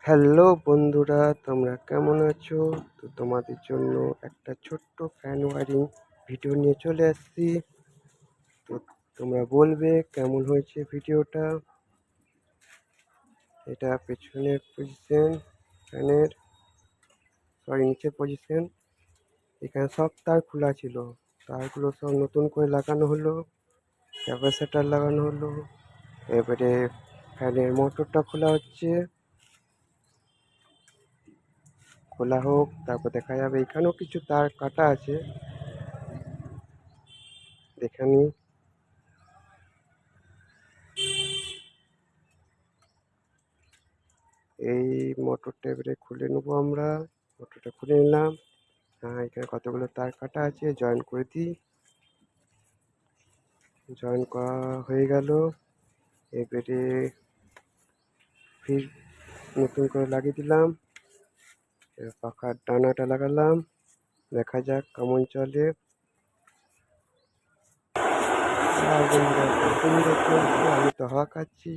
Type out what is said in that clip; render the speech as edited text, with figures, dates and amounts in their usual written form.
Hello বন্ধুরা, তোমরা কেমন আছো? তো তোমাদের জন্য একটা ছোট্ট ফ্যান ওয়ারিং ভিডিও নিয়ে চলে আসছি। তো তোমরা বলবে কেমন হয়েছে ভিডিওটা। এটা পেছনের পজিশন ফ্যানের, নিচের পজিশন। এখানে সব তার খোলা ছিল, তারগুলো সব নতুন করে লাগানো হলো, ক্যাপাসিটর লাগানো হলো। এবারে ফ্যানের মোটরটা খোলা হচ্ছে, খোলা হোক তারপর দেখা যাবে। এখানেও কিছু তার কাটা আছে, দেখে নিই। এই মোটরটা এবারে খুলে নেবো আমরা। মোটরটা খুলে নিলাম। এখানে কতগুলো তার কাটা আছে, জয়েন করে দিই। জয়েন করা হয়ে গেল। এবারে ফির নতুন করে লাগিয়ে দিলাম। পাখার ডানাটা লাগালাম, দেখা যাক কেমন চলে। সুন্দর চলছে, আমি তো হাওয়া খাচ্ছি।